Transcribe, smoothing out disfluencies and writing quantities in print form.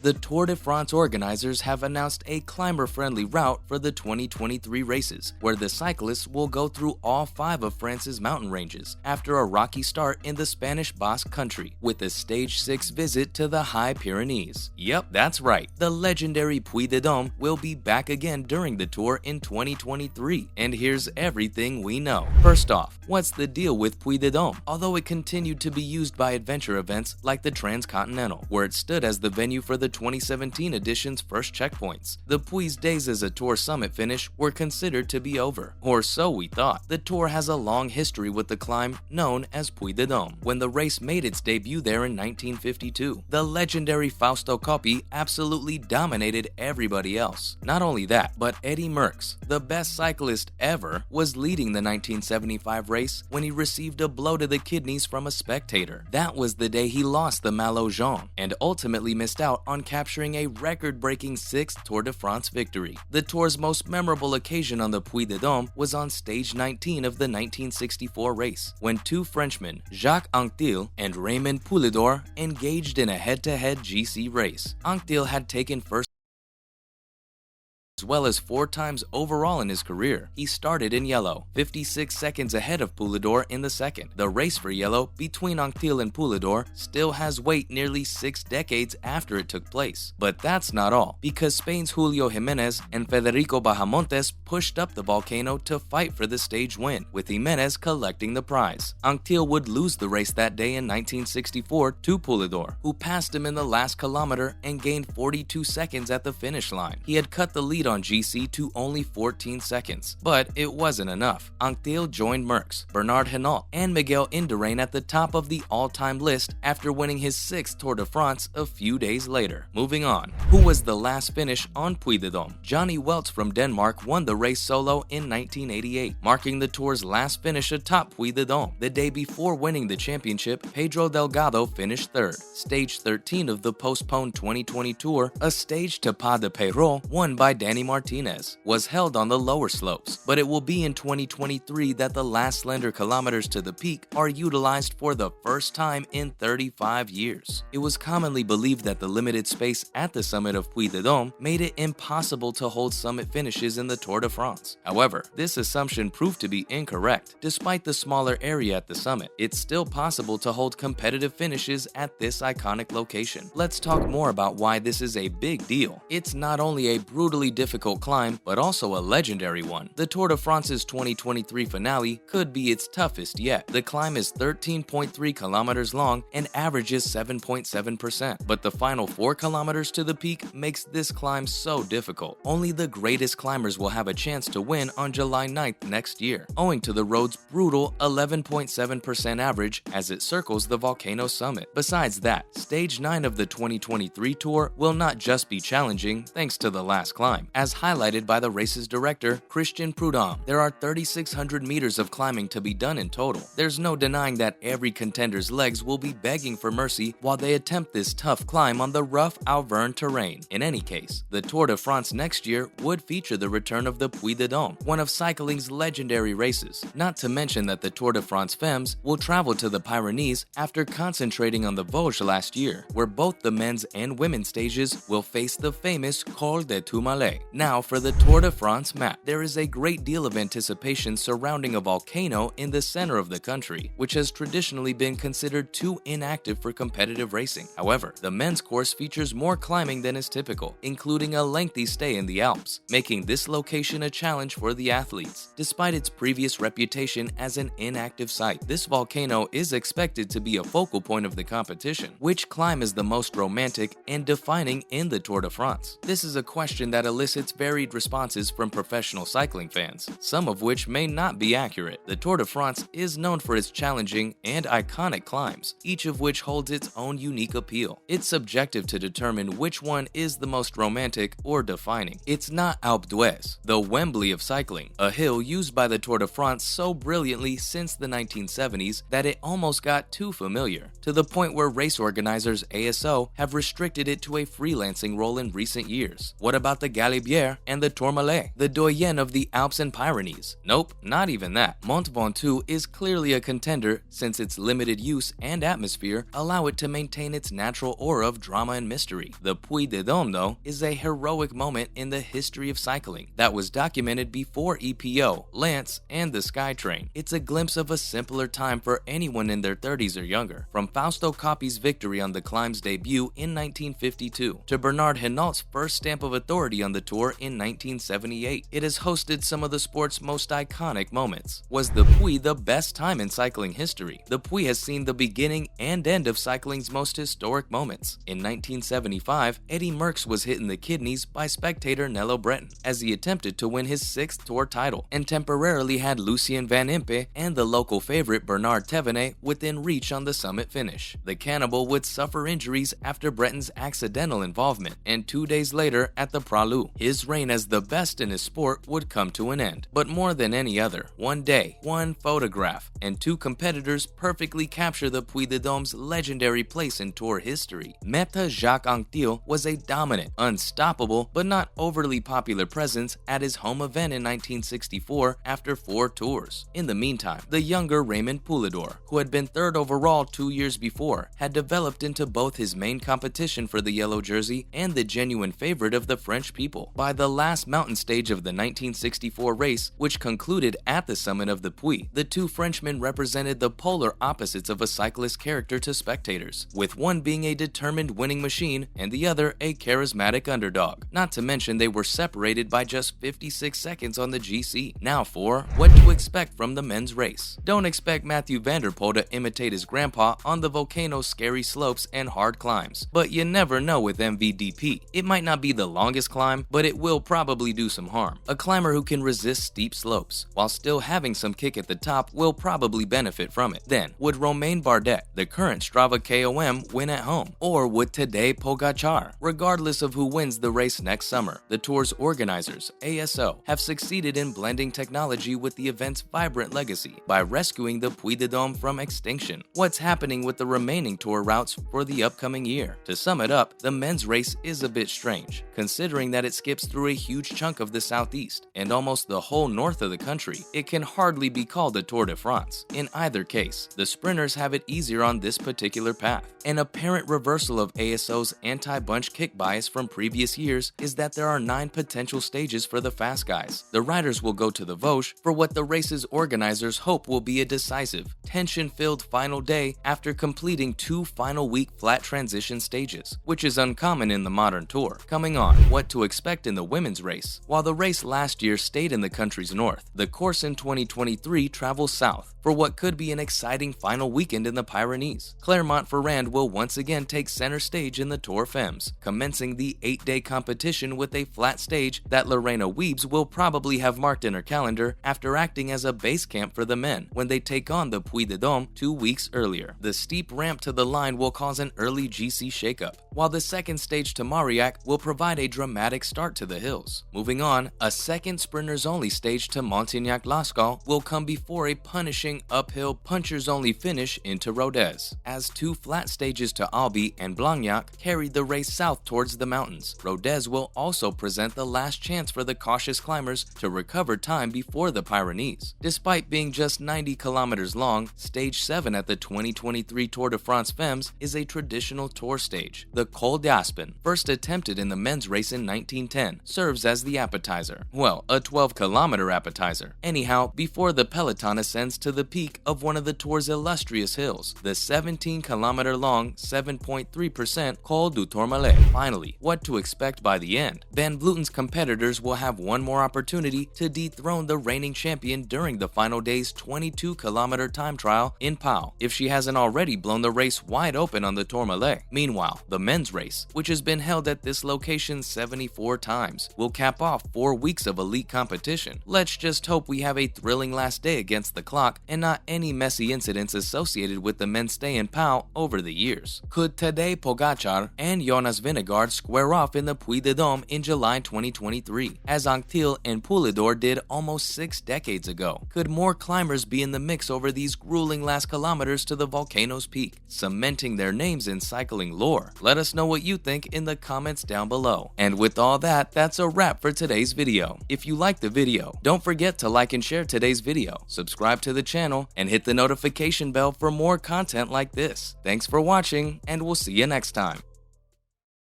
the Tour de France organizers have announced a climber-friendly route for the 2023 races, where the cyclists will go through all 5 of France's mountain ranges after a rocky start in the Spanish Basque Country, with a Stage 6 visit to the High Pyrenees. Yep, that's right, the legendary Puy de Dôme will be back again during the Tour in 2023, and here's everything we know. First off, what's the deal with Puy de Dôme? Although it continued to be used by adventure events like the Transcontinental, where it stood as the venue for the 2017 edition's first checkpoints, the Puy's days as a Tour summit finish were considered to be over, or so we thought. The Tour has a long history with the climb known as Puy de Dôme, when the race made its debut there in 1952. The legendary Fausto Coppi absolutely dominated everybody else. Not only that, but Eddy Merckx, the best cyclist ever, was leading the 1975 race when he received a blow to the kidneys from a spectator. That was the day he lost the Maillot Jaune and ultimately missed out on capturing a record-breaking 6th Tour de France victory. The Tour's most memorable occasion on the Puy de Dôme was on stage 19 of the 1964 race, when 2 Frenchmen, Jacques Anquetil and Raymond Poulidor, engaged in a head-to-head GC race. Anquetil had taken first as well as 4 times overall in his career. He started in yellow, 56 seconds ahead of Poulidor in the second. The race for yellow between Anquetil and Poulidor still has weight nearly 6 decades after it took place. But that's not all, because Spain's Julio Jimenez and Federico Bahamontes pushed up the volcano to fight for the stage win, with Jimenez collecting the prize. Anquetil would lose the race that day in 1964 to Poulidor, who passed him in the last kilometer and gained 42 seconds at the finish line. He had cut the lead on GC to only 14 seconds, but it wasn't enough. Anquetil joined Merckx, Bernard Hinault, and Miguel Indurain at the top of the all-time list after winning his 6th Tour de France a few days later. Moving on, who was the last finish on Puy de Dôme? Johnny Weltz from Denmark won the race solo in 1988, marking the Tour's last finish atop Puy de Dôme. The day before winning the championship, Pedro Delgado finished 3rd. Stage 13 of the postponed 2020 Tour, a stage to Pas de Pérols won by Danny Martinez, was held on the lower slopes, but it will be in 2023 that the last slender kilometers to the peak are utilized for the first time in 35 years. It was commonly believed that the limited space at the summit of Puy de Dôme made it impossible to hold summit finishes in the Tour de France. However, this assumption proved to be incorrect. Despite the smaller area at the summit, it's still possible to hold competitive finishes at this iconic location. Let's talk more about why this is a big deal. It's not only a brutally difficult climb, but also a legendary one. The Tour de France's 2023 finale could be its toughest yet. The climb is 13.3 kilometers long and averages 7.7%, but the final 4 kilometers to the peak makes this climb so difficult. Only the greatest climbers will have a chance to win on July 9th next year, owing to the road's brutal 11.7% average as it circles the volcano summit. Besides that, stage 9 of the 2023 Tour will not just be challenging thanks to the last climb. As highlighted by the race's director, Christian Prudhomme, there are 3,600 meters of climbing to be done in total. There's no denying that every contender's legs will be begging for mercy while they attempt this tough climb on the rough Auvergne terrain. In any case, the Tour de France next year would feature the return of the Puy de Dôme, one of cycling's legendary races. Not to mention that the Tour de France Femmes will travel to the Pyrenees after concentrating on the Vosges last year, where both the men's and women's stages will face the famous Col de Tourmalet. Now for the Tour de France map. There is a great deal of anticipation surrounding a volcano in the center of the country, which has traditionally been considered too inactive for competitive racing. However, the men's course features more climbing than is typical, including a lengthy stay in the Alps, making this location a challenge for the athletes. Despite its previous reputation as an inactive site, this volcano is expected to be a focal point of the competition. Which climb is the most romantic and defining in the Tour de France? This is a question that elicits varied responses from professional cycling fans, some of which may not be accurate. The Tour de France is known for its challenging and iconic climbs, each of which holds its own unique appeal. It's subjective to determine which one is the most romantic or defining. It's not Alpe d'Huez, the Wembley of cycling, a hill used by the Tour de France so brilliantly since the 1970s that it almost got too familiar, to the point where race organizers ASO have restricted it to a freelancing role in recent years. What about the Galibier Bière and the Tourmalet, the doyen of the Alps and Pyrenees. Nope, not even that. Mont Ventoux is clearly a contender since its limited use and atmosphere allow it to maintain its natural aura of drama and mystery. The Puy de Dôme, though, is a heroic moment in the history of cycling that was documented before EPO, Lance, and the SkyTrain. It's a glimpse of a simpler time for anyone in their 30s or younger. From Fausto Coppi's victory on the climb's debut in 1952 to Bernard Hinault's first stamp of authority on the Tour in 1978, it has hosted some of the sport's most iconic moments. Was the Puy the best time in cycling history? The Puy has seen the beginning and end of cycling's most historic moments. In 1975, Eddy Merckx was hit in the kidneys by spectator Nello Breton as he attempted to win his 6th Tour title and temporarily had Lucien Van Impe and the local favorite Bernard Thévenet within reach on the summit finish. The cannibal would suffer injuries after Breton's accidental involvement, and 2 days later at the Pralou, his reign as the best in his sport would come to an end. But more than any other, one day, one photograph, and 2 competitors perfectly capture the Puy de Dôme's legendary place in Tour history. Maître Jacques Anquetil was a dominant, unstoppable, but not overly popular presence at his home event in 1964 after 4 tours. In the meantime, the younger Raymond Poulidor, who had been 3rd overall 2 years before, had developed into both his main competition for the yellow jersey and the genuine favorite of the French people. By the last mountain stage of the 1964 race, which concluded at the summit of the Puy, the 2 Frenchmen represented the polar opposites of a cyclist character to spectators, with one being a determined winning machine and the other a charismatic underdog. Not to mention they were separated by just 56 seconds on the GC. Now for what to expect from the men's race. Don't expect Mathieu van der Poel to imitate his grandpa on the volcano's scary slopes and hard climbs, but you never know with MVDP. It might not be the longest climb, but it will probably do some harm. A climber who can resist steep slopes while still having some kick at the top will probably benefit from it. Then, would Romain Bardet, the current Strava KOM, win at home? Or would Tadej Pogačar? Regardless of who wins the race next summer, the Tour's organizers, ASO, have succeeded in blending technology with the event's vibrant legacy by rescuing the Puy de Dôme from extinction. What's happening with the remaining Tour routes for the upcoming year? To sum it up, the men's race is a bit strange, considering that it skips through a huge chunk of the southeast and almost the whole north of the country. It can hardly be called a Tour de France. In either case, the sprinters have it easier on this particular path. An apparent reversal of ASO's anti-bunch kick bias from previous years is that there are 9 potential stages for the fast guys. The riders will go to the Vosges for what the race's organizers hope will be a decisive, tension-filled final day after completing 2 final week flat transition stages, which is uncommon in the modern Tour. Coming on, what to expect in the women's race. While the race last year stayed in the country's north, the course in 2023 travels south for what could be an exciting final weekend in the Pyrenees. Clermont-Ferrand will once again take center stage in the Tour Femmes, commencing the 8-day competition with a flat stage that Lorena Wiebes will probably have marked in her calendar after acting as a base camp for the men when they take on the Puy de Dôme 2 weeks earlier. The steep ramp to the line will cause an early GC shakeup, while the second stage to Mauriac will provide a dramatic start to the hills. Moving on, a second sprinters-only stage to Montignac-Lascaux will come before a punishing uphill punchers-only finish into Rodez, as 2 flat stages to Albi and Blagnac carried the race south towards the mountains. Rodez will also present the last chance for the cautious climbers to recover time before the Pyrenees. Despite being just 90 kilometers long, Stage 7 at the 2023 Tour de France Femmes is a traditional Tour stage. The Col d'Aspen, first attempted in the men's race in 1910, serves as the appetizer. Well, a 12-kilometer appetizer. Anyhow, before the peloton ascends to the peak of one of the Tour's illustrious hills, the 17-kilometer-long, 7.3% Col du Tourmalet. Finally, what to expect by the end. Van Vleuten's competitors will have one more opportunity to dethrone the reigning champion during the final day's 22-kilometer time trial in Pau, if she hasn't already blown the race wide open on the Tourmalet. Meanwhile, the men's race, which has been held at this location 74 times, will cap off 4 weeks of elite competition. Let's just hope we have a thrilling last day against the clock and not any messy incidents associated with the men's stay in Pau over the years. Could Tadej Pogačar and Jonas Vingegaard square off in the Puy de Dôme in July 2023, as Anquetil and Poulidor did almost 6 decades ago? Could more climbers be in the mix over these grueling last kilometers to the volcano's peak, cementing their names in cycling lore? Let us know what you think in the comments down below. And with all that that, that's a wrap for today's video. If you liked the video, don't forget to like and share today's video, subscribe to the channel, and hit the notification bell for more content like this. Thanks for watching, and we'll see you next time.